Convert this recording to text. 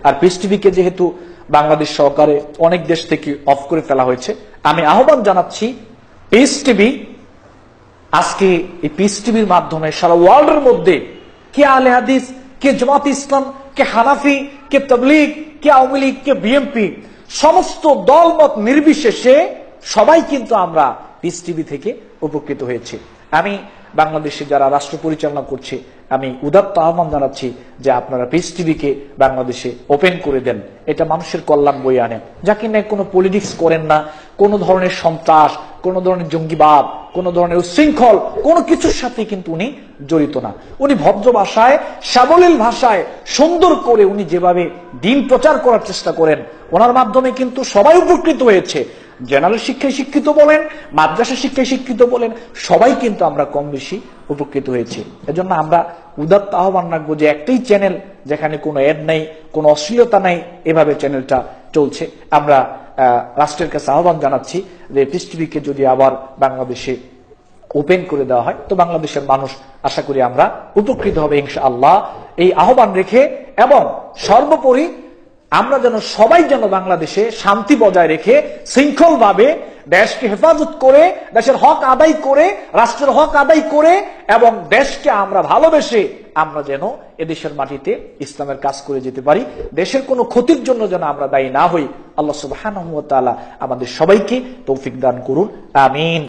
আর piece টিভিকে যেহেতু বাংলাদেশ সরকারে অনেক দেশ থেকে অফ করে ফেলা হয়েছে, আমি আহ্বান জানাচ্ছি পিস টিভি আজকে এই পিস টিভির মাধ্যমে সারা ওয়ার্ল্ডের মধ্যে কে আলে হাদিস, কে জামাত ইসলাম, কে হানাফি, কে তাবলীগ, কে আওয়ামী লীগ, কে বিএনপি, সমস্ত দলমত নির্বিশেষে সবাই কিন্তু আমরা পিস টিভি থেকে উপকৃত হয়েছি। আমি বাংলাদেশে যারা রাষ্ট্র পরিচালনা করছে আমি উদাত্ত আহ্বান জানাচ্ছি যে আপনারা পিস টিভিকে বাংলাদেশে ওপেন করে দেন। এটা মানুষের কল্যাণ বয়ে আনে, যা কিনা কোনো পলিটিক্স করেন না, কোনো ধরনের সন্ত্রাস, কোনো ধরনের জঙ্গিবাদ, কোনো ধরনের উচ্ছৃঙ্খল কোনো কিছুর সাথে কিন্তু উনি জড়িত না। উনি ভদ্র ভাষায়, সাবলীল ভাষায়, সুন্দর করে উনি যেভাবে দিন প্রচার করার চেষ্টা করেন, ওনার মাধ্যমে কিন্তু সবাই উপকৃত হয়েছে। জেনারেল শিক্ষায় শিক্ষিত বলেন, মাদ্রাসা শিক্ষায় শিক্ষিত বলেন, সবাই কিন্তু আমরা কম বেশি উপকৃত হয়েছি। এজন্য আমরা উদাত্ত আহ্বান রাখবো যে একটাই চ্যানেল যেখানে কোনো অ্যাড নাই, কোনো অশ্লীলতা নাই, এভাবে চ্যানেলটা চলছে। আমরা রাষ্ট্রের কাছে আহ্বান জানাচ্ছি যে পিস টিভিকে যদি আবার বাংলাদেশে ওপেন করে দেওয়া হয় তো বাংলাদেশের মানুষ আশা করি আমরা উপকৃত হবে ইনশাআল্লাহ। এই আহ্বান রেখে এবং সর্বোপরি আমরা যেন সবাই যেন বাংলাদেশে শান্তি বজায় রেখে শৃঙ্খলভাবে দেশকে হেফাজত করে, দেশের হক আদায় করে, রাষ্ট্রের হক আদায় করে এবং দেশকে আমরা ভালোবেসে আমরা যেন এদেশের মাটিতে ইসলামের কাজ করে যেতে পারি। দেশের কোনো ক্ষতির জন্য যেন আমরা দায়ী না হই। আল্লাহ সুবহানাহু ওয়া তাআলা আমাদের সবাইকে তৌফিক দান করুন, আমিন।